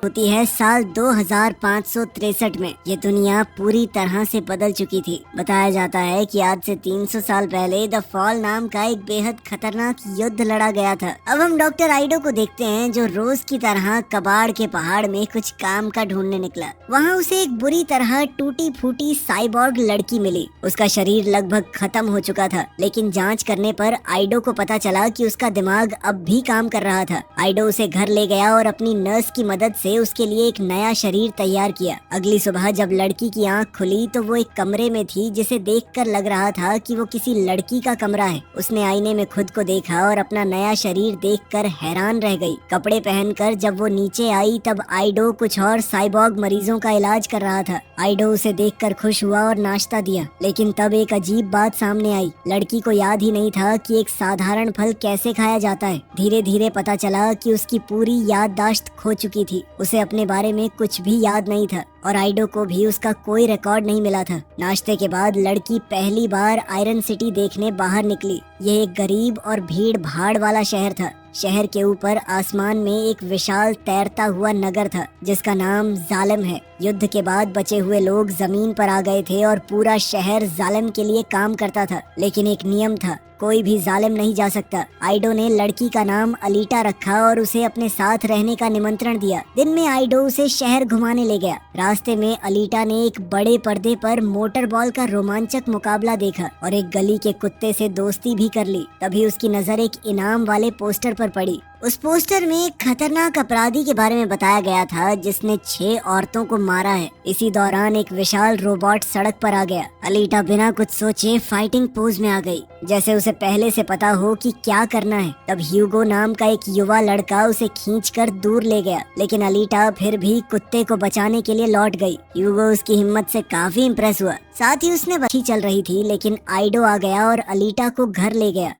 होती है साल 2563 में। ये दुनिया पूरी तरह से बदल चुकी थी। बताया जाता है कि आज से 300 साल पहले द फॉल नाम का एक बेहद खतरनाक युद्ध लड़ा गया था। अब हम डॉक्टर आइडो को देखते हैं, जो रोज की तरह कबाड़ के पहाड़ में कुछ काम का ढूंढने निकला। वहाँ उसे एक बुरी तरह टूटी फूटी साइबॉर्ग लड़की मिली। उसका शरीर लगभग खत्म हो चुका था, लेकिन जाँच करने पर आइडो को पता चला कि उसका दिमाग अब भी काम कर रहा था। आइडो उसे घर ले गया और अपनी नर्स की मदद से उसके लिए एक नया शरीर तैयार किया। अगली सुबह जब लड़की की आंख खुली तो वो एक कमरे में थी, जिसे देखकर लग रहा था कि वो किसी लड़की का कमरा है। उसने आईने में खुद को देखा और अपना नया शरीर देखकर हैरान रह गई। कपड़े पहनकर जब वो नीचे आई तब आइडो कुछ और साइबॉर्ग मरीजों का इलाज कर रहा था। आइडो उसे देखकर खुश हुआ और नाश्ता दिया, लेकिन तब एक अजीब बात सामने आई। लड़की को याद ही नहीं था कि एक साधारण फल कैसे खाया जाता है। धीरे धीरे पता चला कि उसकी पूरी याददाश्त खो चुकी थी। उसे अपने बारे में कुछ भी याद नहीं था और आइडो को भी उसका कोई रिकॉर्ड नहीं मिला था। नाश्ते के बाद लड़की पहली बार आयरन सिटी देखने बाहर निकली। यह एक गरीब और भीड़ भाड़ वाला शहर था। शहर के ऊपर आसमान में एक विशाल तैरता हुआ नगर था, जिसका नाम जालिम है। युद्ध के बाद बचे हुए लोग जमीन पर आ गए थे और पूरा शहर जालिम के लिए काम करता था, लेकिन एक नियम था, कोई भी जालिम नहीं जा सकता। आइडो ने लड़की का नाम अलीटा रखा और उसे अपने साथ रहने का निमंत्रण दिया। दिन में आइडो उसे शहर घुमाने ले गया। रास्ते में अलीटा ने एक बड़े पर्दे पर मोटर बॉल का रोमांचक मुकाबला देखा और एक गली के कुत्ते से दोस्ती भी कर ली। तभी उसकी नजर एक इनाम वाले पोस्टर पर पड़ी। उस पोस्टर में एक खतरनाक अपराधी के बारे में बताया गया था, जिसने 6 औरतों को मारा है। इसी दौरान एक विशाल रोबोट सड़क पर आ गया। अलीटा बिना कुछ सोचे फाइटिंग पोज में आ गई, जैसे उसे पहले से पता हो कि क्या करना है। तब ह्यूगो नाम का एक युवा लड़का उसे खींचकर दूर ले गया, लेकिन अलीटा फिर भी कुत्ते को बचाने के लिए लौट गई। ह्यूगो उसकी हिम्मत से काफी इम्प्रेस हुआ। साथ ही उसने अच्छी चल रही थी, लेकिन आइडो आ गया और अलीटा को घर ले गया।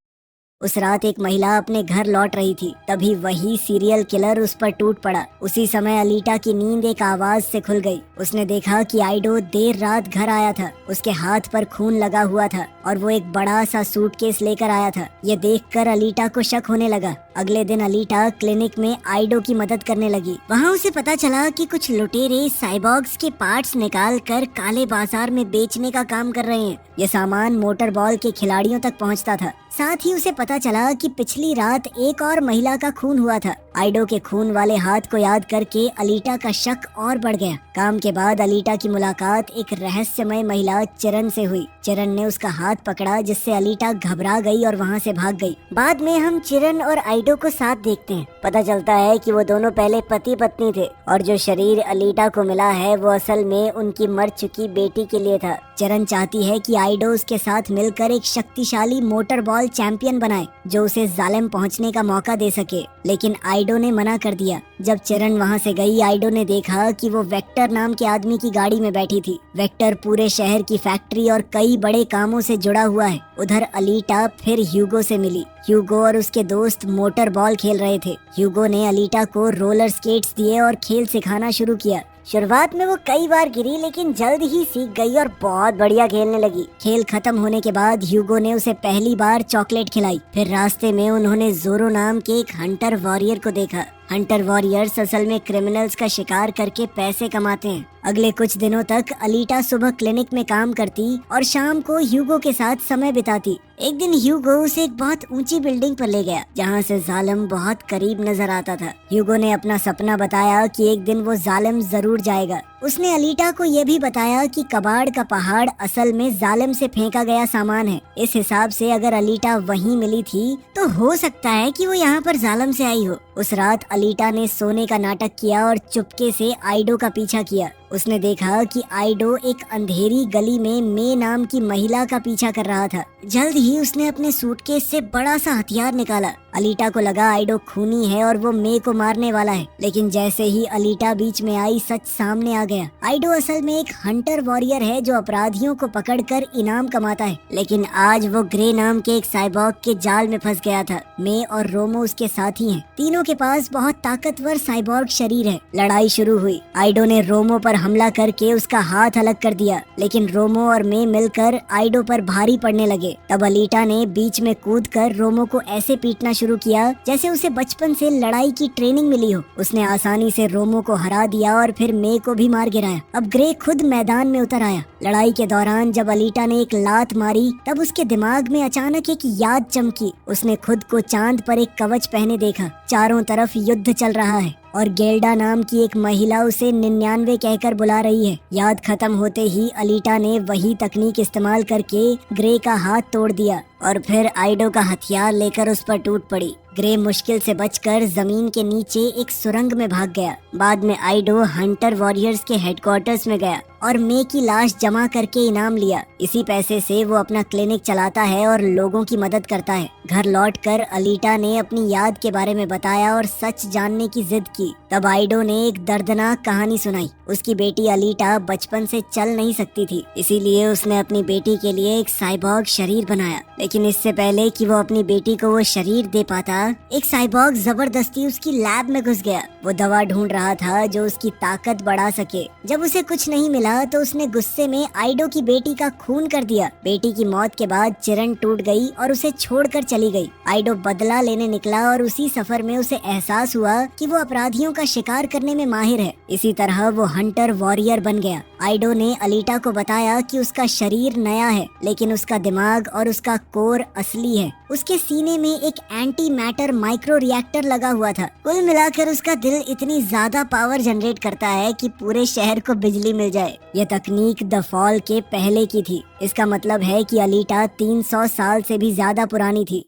उस रात एक महिला अपने घर लौट रही थी, तभी वही सीरियल किलर उस पर टूट पड़ा। उसी समय अलीटा की नींद एक आवाज से खुल गई। उसने देखा कि आइडो देर रात घर आया था। उसके हाथ पर खून लगा हुआ था और वो एक बड़ा सा सूटकेस लेकर आया था। ये देखकर अलीटा को शक होने लगा। अगले दिन अलीटा क्लिनिक में आइडो की मदद करने लगी। वहाँ उसे पता चला कि कुछ लुटेरे साइबॉर्ग्स के पार्ट्स निकाल कर काले बाजार में बेचने का काम कर रहे हैं। ये सामान मोटर बॉल के खिलाड़ियों तक पहुँचता था। साथ ही उसे पता चला कि पिछली रात एक और महिला का खून हुआ था। आइडो के खून वाले हाथ को याद करके अलीटा का शक और बढ़ गया। काम के बाद अलीटा की मुलाकात एक रहस्यमय महिला चिरन से हुई। चिरन ने उसका हाथ पकड़ा, जिससे अलीटा घबरा गई और वहाँ से भाग गई। बाद में हम चिरन और आइडो को साथ देखते हैं। पता चलता है कि वो दोनों पहले पति पत्नी थे और जो शरीर अलीटा को मिला है वो असल में उनकी मर चुकी बेटी के लिए था। चिरन चाहती है कि आइडो उसके साथ मिलकर एक शक्तिशाली मोटर बॉल चैंपियन बनाए, जो उसे जालिम पहुंचने का मौका दे सके, लेकिन आइडो ने मना कर दिया। जब चिरन वहां से गई, आइडो ने देखा कि वो वेक्टर नाम के आदमी की गाड़ी में बैठी थी। वेक्टर पूरे शहर की फैक्ट्री और कई बड़े कामों से जुड़ा हुआ है। उधर अलीटा फिर ह्यूगो से मिली। ह्यूगो और उसके दोस्त मोटर बॉल खेल रहे थे। ह्यूगो ने अलीटा को रोलर स्केट्स दिए और खेल सिखाना शुरू किया। शुरुआत में वो कई बार गिरी, लेकिन जल्द ही सीख गई और बहुत बढ़िया खेलने लगी। खेल खत्म होने के बाद ह्यूगो ने उसे पहली बार चॉकलेट खिलाई। फिर रास्ते में उन्होंने जोरो नाम के एक हंटर वॉरियर को देखा। हंटर वॉरियर्स असल में क्रिमिनल्स का शिकार करके पैसे कमाते हैं। अगले कुछ दिनों तक अलीटा सुबह क्लिनिक में काम करती और शाम को ह्यूगो के साथ समय बिताती। एक दिन ह्यूगो उसे एक बहुत ऊंची बिल्डिंग पर ले गया, जहाँ से जालिम बहुत करीब नजर आता था। ह्यूगो ने अपना सपना बताया कि एक दिन वो जालिम जरूर जाएगा। उसने अलीटा को ये भी बताया कि कबाड़ का पहाड़ असल में जालिम से फेंका गया सामान है। इस हिसाब से अगर अलीटा वहीं मिली थी तो हो सकता है कि वो यहाँ पर जालिम से आई हो। उस रात अलीटा ने सोने का नाटक किया और चुपके से आइडो का पीछा किया। उसने देखा कि आइडो एक अंधेरी गली में मे नाम की महिला का पीछा कर रहा था। जल्द ही उसने अपने सूटकेस से बड़ा सा हथियार निकाला। अलीटा को लगा आइडो खूनी है और वो मे को मारने वाला है, लेकिन जैसे ही अलीटा बीच में आई, सच सामने आ गया। आइडो असल में एक हंटर वॉरियर है जो अपराधियों को पकड़कर इनाम कमाता है, लेकिन आज वो ग्रे नाम के एक साइबॉर्ग के जाल में फंस गया था। मे और रोमो उसके साथी हैं। तीनों के पास बहुत ताकतवर साइबॉर्ग शरीर है। लड़ाई शुरू हुई। आइडो ने रोमो पर हमला करके उसका हाथ अलग कर दिया, लेकिन रोमो और मे मिलकर आइडो पर भारी पड़ने लगे। तब अलीटा ने बीच में कूदकर रोमो को ऐसे पीटना शुरू किया जैसे उसे बचपन से लड़ाई की ट्रेनिंग मिली हो। उसने आसानी से रोमो को हरा दिया और फिर मे को भी मार गिराया। अब ग्रे खुद मैदान में उतर आया। लड़ाई के दौरान जब अलीटा ने एक लात मारी तब उसके दिमाग में अचानक एक याद चमकी। उसने खुद को चांद पर एक कवच पहने देखा। चारों तरफ युद्ध चल रहा है और गेल्डा नाम की एक महिला उसे 99 कहकर बुला रही है। याद खत्म होते ही अलीटा ने वही तकनीक इस्तेमाल करके ग्रे का हाथ तोड़ दिया और फिर आइडो का हथियार लेकर उस पर टूट पड़ी। ग्रे मुश्किल से बचकर जमीन के नीचे एक सुरंग में भाग गया। बाद में आइडो हंटर वॉरियर्स के हेडक्वार्टर्स में गया और मे की लाश जमा करके इनाम लिया। इसी पैसे से वो अपना क्लिनिक चलाता है और लोगों की मदद करता है। घर लौटकर अलीटा ने अपनी याद के बारे में बताया और सच जानने की जिद की। तब आइडो ने एक दर्दनाक कहानी सुनाई। उसकी बेटी अलीटा बचपन से चल नहीं सकती थी, इसीलिए उसने अपनी बेटी के लिए एक साइबॉर्ग शरीर बनाया। लेकिन इससे पहले कि वो अपनी बेटी को वो शरीर दे पाता, एक साइबॉर्ग जबरदस्ती उसकी लैब में घुस गया। वो दवा ढूंढ रहा था जो उसकी ताकत बढ़ा सके। जब उसे कुछ नहीं मिला तो उसने गुस्से में आइडो की बेटी का खून कर दिया। बेटी की मौत के बाद चिरन टूट गई और उसे छोड़कर चली गई। आइडो बदला लेने निकला और उसी सफर में उसे एहसास हुआ कि वो अपराधियों का शिकार करने में माहिर है। इसी तरह वो हंटर वॉरियर बन गया। आइडो ने अलीटा को बताया कि उसका शरीर नया है, लेकिन उसका दिमाग और उसका कोर असली है। उसके सीने में एक एंटी मैटर माइक्रो रिएक्टर लगा हुआ था। कुल मिलाकर उसका दिल इतनी ज्यादा पावर जनरेट करता है कि पूरे शहर को बिजली मिल जाए। यह तकनीक द फॉल के पहले की थी। इसका मतलब है कि अलीटा 300 साल से भी ज्यादा पुरानी थी।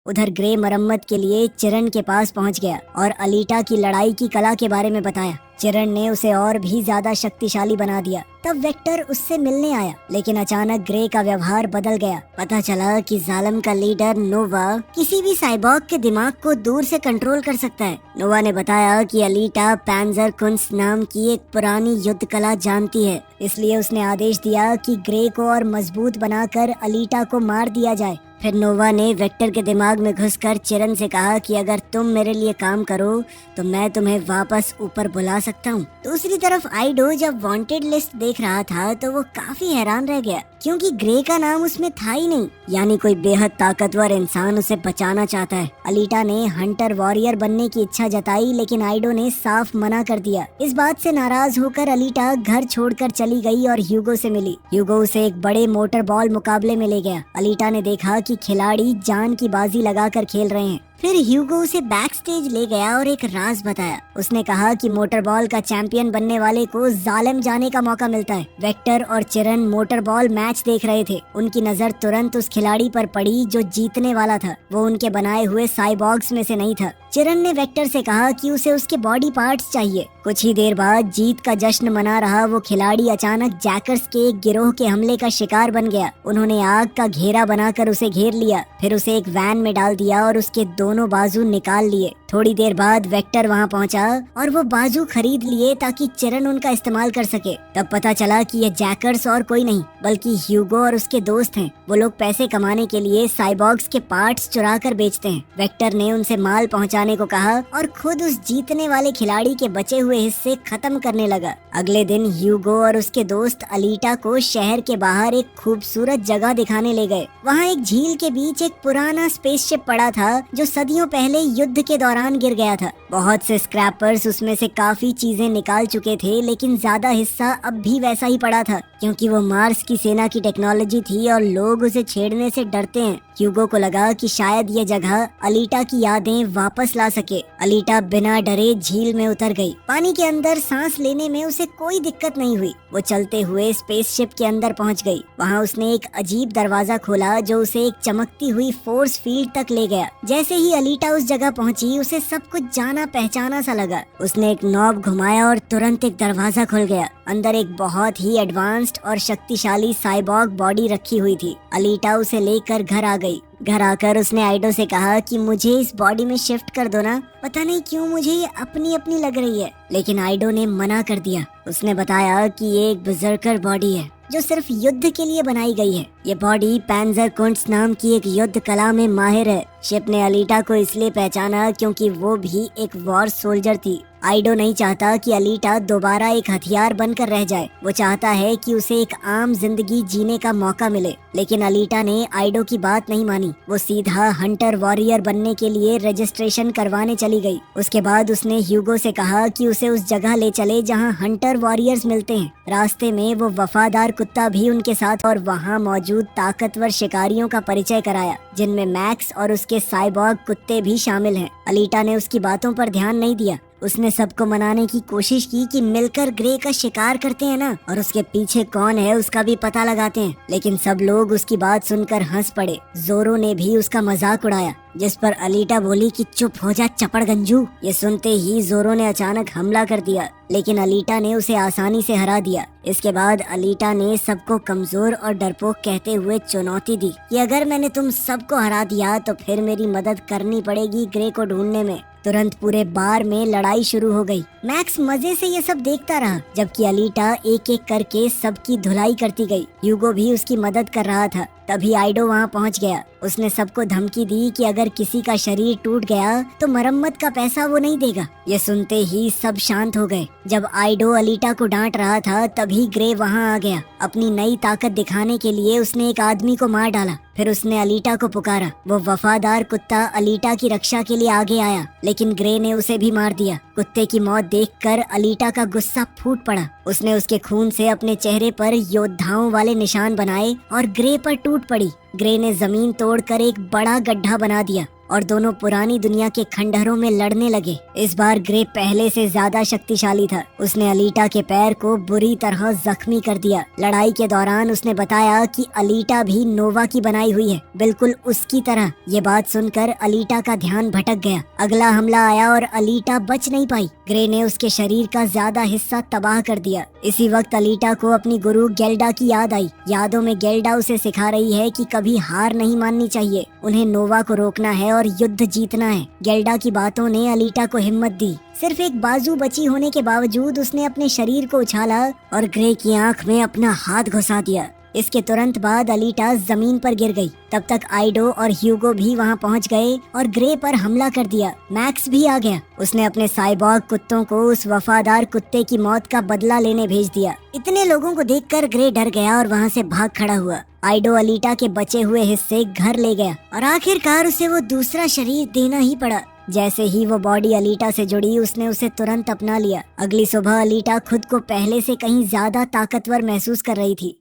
उधर ग्रे मरम्मत के लिए चिरन के पास पहुंच गया और अलीटा की लड़ाई की कला के बारे में बताया। चिरन ने उसे और भी ज्यादा शक्तिशाली बना दिया। तब वेक्टर उससे मिलने आया, लेकिन अचानक ग्रे का व्यवहार बदल गया। पता चला कि जालिम का लीडर नोवा किसी भी साइबॉर्ग के दिमाग को दूर से कंट्रोल कर सकता है। नोवा ने बताया कि अलीटा पैंजर कुंस नाम की एक पुरानी युद्ध कला जानती है, इसलिए उसने आदेश दिया कि ग्रे को और मजबूत बनाकर अलीटा को मार दिया जाए। फिर नोवा ने वेक्टर के दिमाग में घुसकर चिरन से कहा कि अगर तुम मेरे लिए काम करो तो मैं तुम्हें वापस ऊपर बुला सकता हूँ। दूसरी तरफ आइडो जब वांटेड लिस्ट देख रहा था तो वो काफी हैरान रह गया, क्योंकि ग्रे का नाम उसमें था ही नहीं। यानी कोई बेहद ताकतवर इंसान उसे बचाना चाहता है। अलीटा ने हंटर वॉरियर बनने की इच्छा जताई, लेकिन आइडो ने साफ मना कर दिया। इस बात से नाराज होकर अलीटा घर छोड़कर चली गई और ह्यूगो से मिली। ह्यूगो उसे एक बड़े मोटर बॉल मुकाबले में ले गया। अलीटा ने देखा कि खिलाड़ी जान की बाजी लगाकर खेल रहे हैं। फिर ह्यूगो उसे बैक स्टेज ले गया और एक राज बताया। उसने कहा कि मोटर बॉल का चैंपियन बनने वाले को जालिम जाने का मौका मिलता है। वेक्टर और चिरन मोटर बॉल मैच देख रहे थे। उनकी नजर तुरंत उस खिलाड़ी पर पड़ी जो जीतने वाला था। वो उनके बनाए हुए साइबॉर्ग्स में से नहीं था। चिरन ने वेक्टर से कहा कि उसे उसके बॉडी पार्ट्स चाहिए। कुछ ही देर बाद जीत का जश्न मना रहा वो खिलाड़ी अचानक जैकर्स के एक गिरोह के हमले का शिकार बन गया। उन्होंने आग का घेरा बनाकर उसे घेर लिया, फिर उसे एक वैन में डाल दिया और उसके दोनों बाजू निकाल लिए। थोड़ी देर बाद वेक्टर वहां पहुंचा और वो बाजू खरीद लिए ताकि चिरन उनका इस्तेमाल कर सके। तब पता चला कि ये जैकर्स और कोई नहीं बल्कि ह्यूगो और उसके दोस्त हैं। वो लोग पैसे कमाने के लिए साइबॉर्ग्स के पार्ट्स चुरा कर बेचते हैं। वेक्टर ने उनसे माल पहुंचाने को कहा और खुद उस जीतने वाले खिलाड़ी के बचे हुए हिस्से खत्म करने लगा। अगले दिन ह्यूगो और उसके दोस्त अलीटा को शहर के बाहर एक खूबसूरत जगह दिखाने ले गए। वहाँ एक झील के बीच एक पुराना स्पेसशिप पड़ा था जो सदियों पहले युद्ध के दौरान गिर गया था। बहुत से स्क्रैपर्स उसमें से काफी चीजें निकाल चुके थे, लेकिन ज्यादा हिस्सा अब भी वैसा ही पड़ा था, क्योंकि वो मार्स की सेना की टेक्नोलॉजी थी और लोग उसे छेड़ने से डरते हैं। ह्यूगो को लगा कि शायद ये जगह अलीटा की यादें वापस ला सके। अलीटा बिना डरे झील में उतर गई। पानी के अंदर सांस लेने में उसे कोई दिक्कत नहीं हुई। वो चलते हुए स्पेसशिप के अंदर पहुंच गई। वहाँ उसने एक अजीब दरवाजा खोला जो उसे एक चमकती हुई फोर्स फील्ड तक ले गया। जैसे ही अलीटा उस जगह पहुंची उसे सब कुछ जाना पहचाना सा लगा। उसने एक नॉब घुमाया और तुरंत एक दरवाजा खुल गया। अंदर एक बहुत ही एडवांस्ड और शक्तिशाली साइबॉर्ग बॉडी रखी हुई थी। अलीटा उसे लेकर घर आ गई। घर आकर उसने आइडो से कहा कि मुझे इस बॉडी में शिफ्ट कर दो ना, पता नहीं क्यों मुझे ये अपनी अपनी लग रही है। लेकिन आइडो ने मना कर दिया। उसने बताया कि ये एक बर्जर्कर बॉडी है जो सिर्फ युद्ध के लिए बनाई गई है। ये बॉडी पैंजर कुंट्स नाम की एक युद्ध कला में माहिर है। शिप ने अलीटा को इसलिए पहचाना क्योंकि वो भी एक वॉर सोल्जर थी। आइडो नहीं चाहता कि अलीटा दोबारा एक हथियार बनकर रह जाए। वो चाहता है कि उसे एक आम जिंदगी जीने का मौका मिले। लेकिन अलीटा ने आइडो की बात नहीं मानी। वो सीधा हंटर वॉरियर बनने के लिए रजिस्ट्रेशन करवाने चली गई। उसके बाद उसने ह्यूगो से कहा कि उसे उस जगह ले चले जहां हंटर वॉरियर्स मिलते हैं। रास्ते में वो वफादार कुत्ता भी उनके साथ और वहां मौजूद ताकतवर शिकारियों का परिचय कराया, जिनमें मैक्स और उसके साइबॉर्ग कुत्ते भी शामिल हैं। अलीटा ने उसकी बातों पर ध्यान नहीं दिया। उसने सबको मनाने की कोशिश की कि मिलकर ग्रे का शिकार करते हैं ना, और उसके पीछे कौन है उसका भी पता लगाते हैं। लेकिन सब लोग उसकी बात सुनकर हंस पड़े। जोरो ने भी उसका मजाक उड़ाया, जिस पर अलीटा बोली कि चुप हो जा चपड़गंजू। ये सुनते ही जोरो ने अचानक हमला कर दिया, लेकिन अलीटा ने उसे आसानी से हरा दिया। इसके बाद अलीटा ने सबको कमजोर और डरपोक कहते हुए चुनौती दी कि अगर मैंने तुम सबको हरा दिया तो फिर मेरी मदद करनी पड़ेगी ग्रे को ढूंढने में। तुरंत पूरे बार में लड़ाई शुरू हो गई। मैक्स मजे से ये सब देखता रहा, जबकि अलीटा एक एक करके सबकी धुलाई करती गई। ह्यूगो भी उसकी मदद कर रहा था। तभी आइडो वहाँ पहुँच गया। उसने सबको धमकी दी कि अगर किसी का शरीर टूट गया तो मरम्मत का पैसा वो नहीं देगा। ये सुनते ही सब शांत हो गए। जब आइडो अलीटा को डांट रहा था तभी ग्रे वहाँ आ गया। अपनी नई ताकत दिखाने के लिए उसने एक आदमी को मार डाला। फिर उसने अलीटा को पुकारा। वो वफादार कुत्ता अलीटा की रक्षा के लिए आगे आया, लेकिन ग्रे ने उसे भी मार दिया। कुत्ते की मौत देखकर अलीटा का गुस्सा फूट पड़ा। उसने उसके खून से अपने चेहरे पर योद्धाओं वाले निशान बनाए और ग्रे पर टूट पड़ी। ग्रे ने जमीन तोड़कर एक बड़ा गड्ढा बना दिया और दोनों पुरानी दुनिया के खंडहरों में लड़ने लगे। इस बार ग्रे पहले से ज्यादा शक्तिशाली था। उसने अलीटा के पैर को बुरी तरह जख्मी कर दिया। लड़ाई के दौरान उसने बताया कि अलीटा भी नोवा की बनाई हुई है, बिल्कुल उसकी तरह। ये बात सुनकर अलीटा का ध्यान भटक गया। अगला हमला आया और अलीटा बच नहीं पाई। ग्रे ने उसके शरीर का ज्यादा हिस्सा तबाह कर दिया। इसी वक्त अलीटा को अपनी गुरु गेल्डा की याद आई। यादों में गेल्डा उसे सिखा रही है कि कभी हार नहीं माननी चाहिए, उन्हें नोवा को रोकना है और युद्ध जीतना है। गेल्डा की बातों ने अलीटा को हिम्मत दी। सिर्फ एक बाजू बची होने के बावजूद उसने अपने शरीर को उछाला और ग्रे की आंख में अपना हाथ घुसा दिया। इसके तुरंत बाद अलीटा जमीन पर गिर गई। तब तक आइडो और ह्यूगो भी वहां पहुंच गए और ग्रे पर हमला कर दिया। मैक्स भी आ गया। उसने अपने साइबॉर्ग कुत्तों को उस वफादार कुत्ते की मौत का बदला लेने भेज दिया। इतने लोगों को देखकर ग्रे डर गया और वहां से भाग खड़ा हुआ। आइडो अलीटा के बचे हुए हिस्से घर ले गया और आखिरकार उसे वो दूसरा शरीर देना ही पड़ा। जैसे ही वो बॉडी अलीटा से जुड़ी उसने उसे तुरंत अपना लिया। अगली सुबह अलीटा खुद को पहले से कहीं ज्यादा ताकतवर महसूस कर रही थी।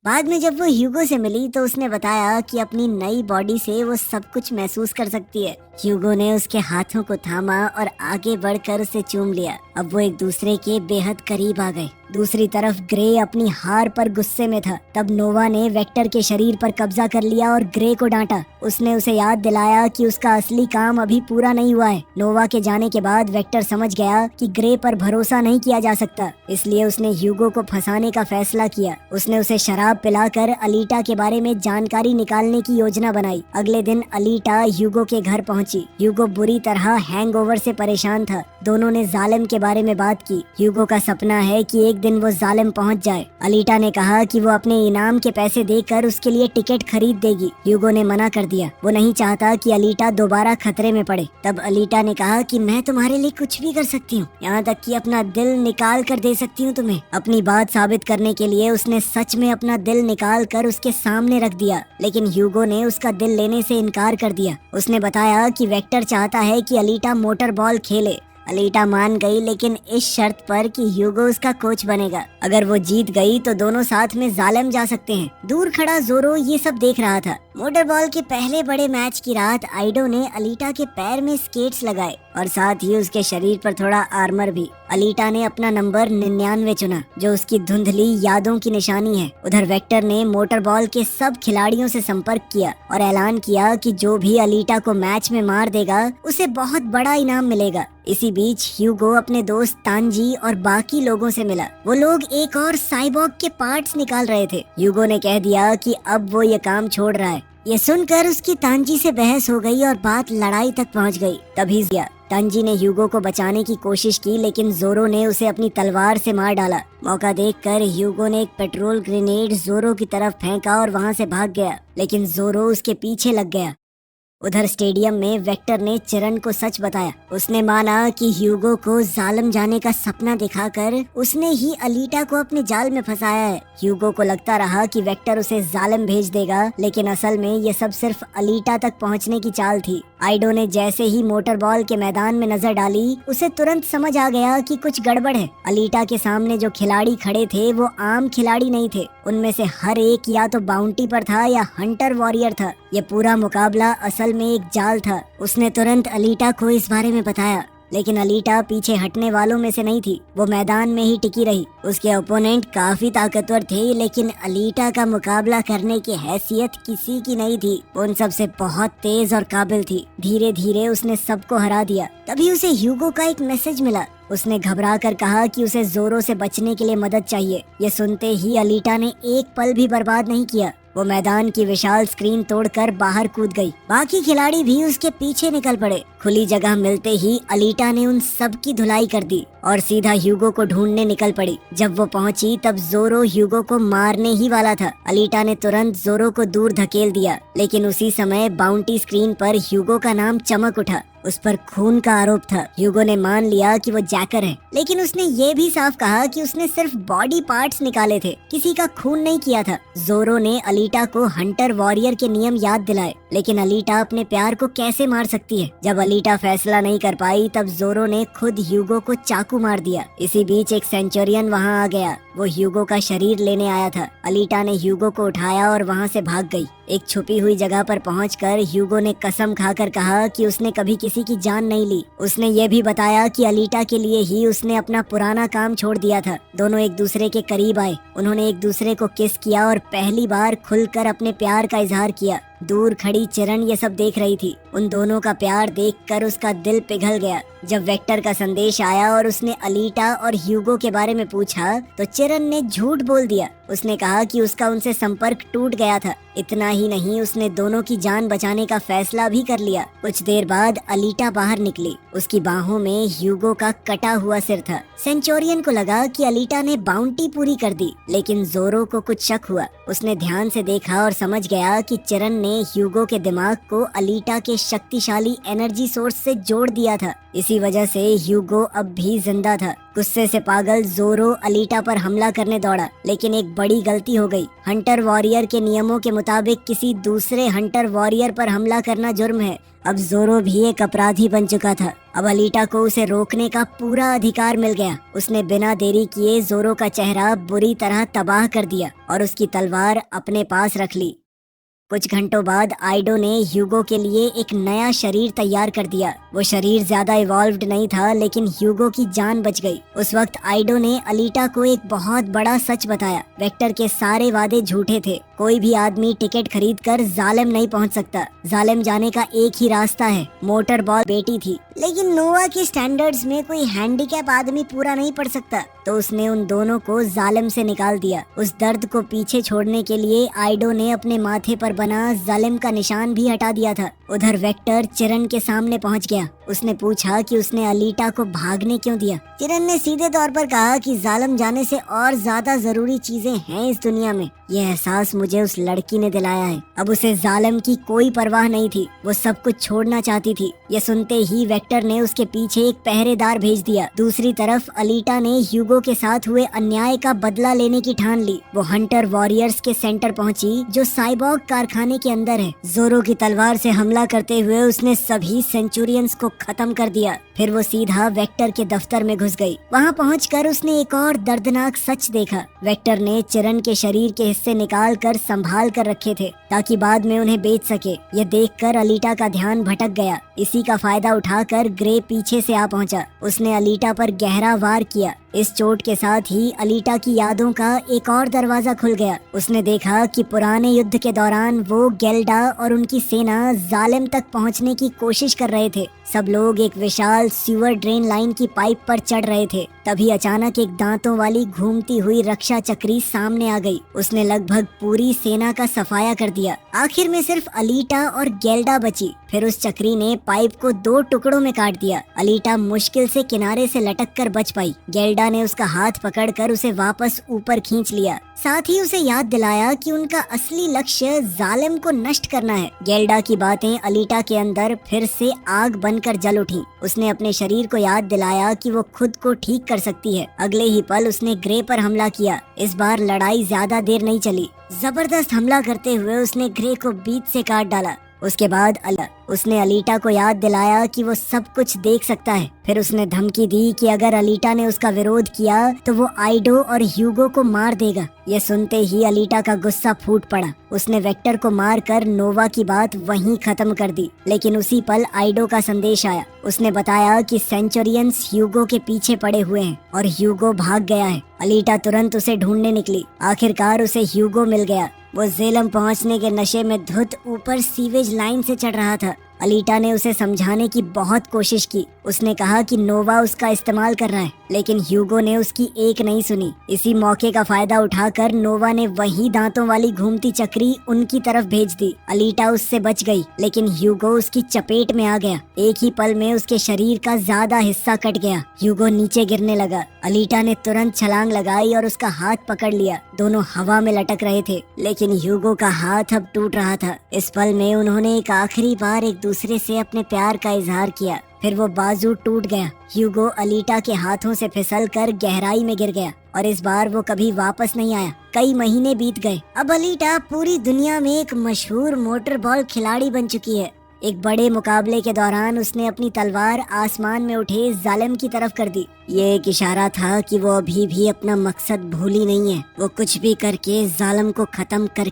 बाद में जब वो ह्यूगो से मिली तो उसने बताया कि अपनी नई बॉडी से वो सब कुछ महसूस कर सकती है। ह्यूगो ने उसके हाथों को थामा और आगे बढ़कर उसे चूम लिया। अब वो एक दूसरे के बेहद करीब आ गए। दूसरी तरफ ग्रे अपनी हार पर गुस्से में था। तब नोवा ने वेक्टर के शरीर पर कब्जा कर लिया और ग्रे को डांटा। उसने उसे याद दिलाया कि उसका असली काम अभी पूरा नहीं हुआ है। नोवा के जाने के बाद वेक्टर समझ गया कि ग्रे पर भरोसा नहीं किया जा सकता, इसलिए उसने ह्यूगो को फंसाने का फैसला किया। उसने उसे शराब पिलाकर अलीटा के बारे में जानकारी निकालने की योजना बनाई। अगले दिन अलीटा ह्यूगो के घर पहुंची। ह्यूगो बुरी तरह हैंगओवर से परेशान था। दोनों ने जालिम के बारे में बात की। ह्यूगो का सपना है कि एक दिन वो जालिम पहुंच जाए। अलीटा ने कहा कि वो अपने इनाम के पैसे देकर उसके लिए टिकट खरीद देगी। ह्यूगो ने मना कर दिया। वो नहीं चाहता कि अलीटा दोबारा खतरे में पड़े। तब अलीटा ने कहा कि मैं तुम्हारे लिए कुछ भी कर सकती हूँ, यहाँ तक कि अपना दिल निकाल कर दे सकती हूँ तुम्हें। अपनी बात साबित करने के लिए उसने सच में अपना दिल निकाल कर उसके सामने रख दिया, लेकिन ह्यूगो ने उसका दिल लेने से इनकार कर दिया। उसने बताया कि वेक्टर चाहता है कि अलीटा मोटर बॉल खेले। अलीटा मान गई, लेकिन इस शर्त पर कि ह्यूगो उसका कोच बनेगा। अगर वो जीत गई तो दोनों साथ में जालिम जा सकते हैं। दूर खड़ा जोरो ये सब देख रहा था। मोटर बॉल के पहले बड़े मैच की रात आइडो ने अलीटा के पैर में स्केट्स लगाए और साथ ही उसके शरीर पर थोड़ा आर्मर भी। अलीटा ने अपना नंबर 99 चुना, जो उसकी धुंधली यादों की निशानी है। उधर वेक्टर ने मोटर बॉल के सब खिलाड़ियों से संपर्क किया और ऐलान किया कि जो भी अलीटा को मैच में मार देगा उसे बहुत बड़ा इनाम मिलेगा। इसी बीच ह्यूगो अपने दोस्त तांजी और बाकी लोगों से मिला। वो लोग एक और साइबॉर्ग के पार्ट्स निकाल रहे थे। ह्यूगो ने कह दिया कि अब वो ये काम छोड़ रहा है। ये सुनकर उसकी तांजी से बहस हो गई और बात लड़ाई तक पहुंच गई। तभी तांजी ने ह्यूगो को बचाने की कोशिश की, लेकिन जोरो ने उसे अपनी तलवार से मार डाला। मौका देखकर ह्यूगो ने एक पेट्रोल ग्रेनेड जोरो की तरफ फेंका और वहां से भाग गया, लेकिन जोरो उसके पीछे लग गया। उधर स्टेडियम में वेक्टर ने चिरन को सच बताया। उसने माना कि ह्यूगो को जालिम जाने का सपना दिखाकर उसने ही अलीटा को अपने जाल में फंसाया है। ह्यूगो को लगता रहा कि वेक्टर उसे जालिम भेज देगा, लेकिन असल में ये सब सिर्फ अलीटा तक पहुंचने की चाल थी। आइडो ने जैसे ही मोटर बॉल के मैदान में नजर डाली, उसे तुरंत समझ आ गया कि कुछ गड़बड़ है। अलीटा के सामने जो खिलाड़ी खड़े थे वो आम खिलाड़ी नहीं थे। उनमें से हर एक या तो बाउंटी पर था या हंटर वॉरियर था। ये पूरा मुकाबला असल में एक जाल था। उसने तुरंत अलीटा को इस बारे में बताया, लेकिन अलीटा पीछे हटने वालों में से नहीं थी। वो मैदान में ही टिकी रही। उसके ओपोनेंट काफी ताकतवर थे, लेकिन अलीटा का मुकाबला करने की हैसियत किसी की नहीं थी। उन सब से बहुत तेज और काबिल थी। धीरे धीरे उसने सबको हरा दिया। तभी उसे ह्यूगो का एक मैसेज मिला। उसने घबरा कर कहा कि उसे जोरो से बचने के लिए मदद चाहिए। ये सुनते ही अलीटा ने एक पल भी बर्बाद नहीं किया। वो मैदान की विशाल स्क्रीन तोड़कर बाहर कूद गई। बाकी खिलाड़ी भी उसके पीछे निकल पड़े। खुली जगह मिलते ही अलीटा ने उन सब की धुलाई कर दी और सीधा ह्यूगो को ढूंढने निकल पड़ी। जब वो पहुंची तब जोरो ह्यूगो को मारने ही वाला था। अलीटा ने तुरंत जोरो को दूर धकेल दिया, लेकिन उसी समय बाउंटी स्क्रीन पर ह्यूगो का नाम चमक उठा। उस पर खून का आरोप था। ह्यूगो ने मान लिया कि वो जैकर है, लेकिन उसने ये भी साफ कहा कि उसने सिर्फ बॉडी पार्ट्स निकाले थे, किसी का खून नहीं किया था। जोरो ने अलीटा को हंटर वॉरियर के नियम याद दिलाए, लेकिन अलीटा अपने प्यार को कैसे मार सकती है। जब अलीटा फैसला नहीं कर पाई तब जोरो ने खुद ह्यूगो को चाकू मार दिया। इसी बीच एक सेंचुरियन वहाँ आ गया। वो ह्यूगो का शरीर लेने आया था। अलीटा ने ह्यूगो को उठाया और वहाँ से भाग गई। एक छुपी हुई जगह पर पहुंचकर ह्यूगो ने कसम खाकर कहा कि उसने कभी किसी की जान नहीं ली। उसने ये भी बताया कि अलीटा के लिए ही उसने अपना पुराना काम छोड़ दिया था। दोनों एक दूसरे के करीब आए। उन्होंने एक दूसरे को किस किया और पहली बार खुलकर अपने प्यार का इजहार किया। दूर खड़ी चिरन ये सब देख रही थी। उन दोनों का प्यार देखकर उसका दिल पिघल गया। जब वेक्टर का संदेश आया और उसने अलीटा और ह्यूगो के बारे में पूछा तो चिरन ने झूठ बोल दिया। उसने कहा कि उसका उनसे संपर्क टूट गया था। इतना ही नहीं, उसने दोनों की जान बचाने का फैसला भी कर लिया। कुछ देर बाद अलीटा बाहर निकली। उसकी बाहों में ह्यूगो का कटा हुआ सिर था। सेंचुरियन को लगा कि अलीटा ने बाउंटी पूरी कर दी, लेकिन जोरो को कुछ शक हुआ। उसने ध्यान से देखा और समझ गया कि चिरन ने ह्यूगो के दिमाग को अलीटा के शक्तिशाली एनर्जी सोर्स से जोड़ दिया था। इसी वजह से ह्यूगो अब भी जिंदा था। गुस्से से पागल जोरो अलीटा पर हमला करने दौड़ा, लेकिन एक बड़ी गलती हो गई। हंटर वॉरियर के नियमों के मुताबिक किसी दूसरे हंटर वॉरियर पर हमला करना जुर्म है। अब जोरो भी एक अपराधी बन चुका था। अब अलीटा को उसे रोकने का पूरा अधिकार मिल गया। उसने बिना देरी किए जोरो का चेहरा बुरी तरह तबाह कर दिया और उसकी तलवार अपने पास रख ली। कुछ घंटों बाद आइडो ने ह्यूगो के लिए एक नया शरीर तैयार कर दिया। वो शरीर ज्यादा इवॉल्व्ड नहीं था, लेकिन ह्यूगो की जान बच गई। उस वक्त आइडो ने अलीटा को एक बहुत बड़ा सच बताया। वेक्टर के सारे वादे झूठे थे। कोई भी आदमी टिकट खरीदकर जालिम नहीं पहुंच सकता। जालिम जाने का एक ही रास्ता है, मोटर बॉल बेटी थी। लेकिन नोवा के स्टैंडर्ड्स में कोई हैंडीकैप आदमी पूरा नहीं पढ़ सकता, तो उसने उन दोनों को जालिम से निकाल दिया। उस दर्द को पीछे छोड़ने के लिए आइडो ने अपने माथे पर बना जालिम का निशान भी हटा दिया था। उधर वेक्टर चिरन के सामने पहुंच गया। उसने पूछा कि उसने अलीटा को भागने क्यों दिया। चिरन ने सीधे तौर पर कहा कि जालिम जाने से और ज्यादा जरूरी चीजें हैं इस दुनिया में। यह एहसास मुझे उस लड़की ने दिलाया है। अब उसे जालिम की कोई परवाह नहीं थी। वो सब कुछ छोड़ना चाहती थी। ये सुनते ही वेक्टर ने उसके पीछे एक पहरेदार भेज दिया। दूसरी तरफ अलीटा ने ह्यूगो के साथ हुए अन्याय का बदला लेने की ठान ली। वो हंटर वॉरियर्स के सेंटर पहुंची, जो साइबॉर्ग कारखाने के अंदर है। जोरो की तलवार से हमला करते हुए उसने सभी सेंचुरियंस को खत्म कर दिया। फिर वो सीधा वेक्टर के दफ्तर में घुस गई। वहाँ पहुंचकर उसने एक और दर्दनाक सच देखा। वेक्टर ने चिरन के शरीर के हिस्से निकाल कर संभाल कर रखे थे, ताकि बाद में उन्हें बेच सके। ये देखकर अलीटा का ध्यान भटक गया। इसी का फायदा उठाकर ग्रे पीछे से आ पहुंचा। उसने अलीटा पर गहरा वार किया। इस चोट के साथ ही अलीटा की यादों का एक और दरवाजा खुल गया। उसने देखा कि पुराने युद्ध के दौरान वो गेल्डा और उनकी सेना जालिम तक पहुंचने की कोशिश कर रहे थे। सब लोग एक विशाल सीवर ड्रेन लाइन की पाइप पर चढ़ रहे थे। तभी अचानक एक दांतों वाली घूमती हुई रक्षा चक्री सामने आ गई। उसने लगभग पूरी सेना का सफाया कर दिया। आखिर में सिर्फ अलीटा और गेल्डा बची। फिर उस चक्री ने पाइप को 2 टुकड़ों में काट दिया। अलीटा मुश्किल से किनारे से लटक कर बच पाई। गेल्डा ने उसका हाथ पकड़कर उसे वापस ऊपर खींच लिया, साथ ही उसे याद दिलाया कि उनका असली लक्ष्य जालिम को नष्ट करना है। गेल्डा की बातें अलीटा के अंदर फिर से आग बनकर जल उठी। उसने अपने शरीर को याद दिलाया कि वो खुद को ठीक कर सकती है। अगले ही पल उसने ग्रे पर हमला किया। इस बार लड़ाई ज्यादा देर नहीं चली। जबरदस्त हमला करते हुए उसने ग्रे को बीच से काट डाला। उसके बाद उसने अलीटा को याद दिलाया कि वो सब कुछ देख सकता है। फिर उसने धमकी दी कि अगर अलीटा ने उसका विरोध किया तो वो आइडो और ह्यूगो को मार देगा। ये सुनते ही अलीटा का गुस्सा फूट पड़ा। उसने वेक्टर को मारकर नोवा की बात वहीं खत्म कर दी। लेकिन उसी पल आइडो का संदेश आया। उसने बताया कि सेंचुरियंस ह्यूगो के पीछे पड़े हुए हैं और ह्यूगो भाग गया है। अलीटा तुरंत उसे ढूंढने निकली। आखिरकार उसे ह्यूगो मिल गया। वो जेलम पहुंचने के नशे में धुत ऊपर सीवेज लाइन से चढ़ रहा था। अलीटा ने उसे समझाने की बहुत कोशिश की। उसने कहा कि नोवा उसका इस्तेमाल कर रहा है, लेकिन ह्यूगो ने उसकी एक नहीं सुनी। इसी मौके का फायदा उठाकर नोवा ने वही दांतों वाली घूमती चक्री उनकी तरफ भेज दी। अलीटा उससे बच गई, लेकिन ह्यूगो उसकी चपेट में आ गया। एक ही पल में उसके शरीर का ज्यादा हिस्सा कट गया। ह्यूगो नीचे गिरने लगा। अलीटा ने तुरंत छलांग लगाई और उसका हाथ पकड़ लिया। दोनों हवा में लटक रहे थे, लेकिन ह्यूगो का हाथ अब टूट रहा था। इस पल में उन्होंने एक आखिरी बार एक दूसरे से अपने प्यार का इजहार किया। फिर वो बाजू टूट गया। ह्यूगो अलीटा के हाथों से फिसलकर गहराई में गिर गया और इस बार वो कभी वापस नहीं आया। कई महीने बीत गए। अब अलीटा पूरी दुनिया में एक मशहूर मोटर बॉल खिलाड़ी बन चुकी है। एक बड़े मुकाबले के दौरान उसने अपनी तलवार आसमान में उठे जालिम की तरफ कर दी। ये एक इशारा था कि वो अभी भी अपना मकसद भूली नहीं है। वो कुछ भी करके जालिम को खत्म कर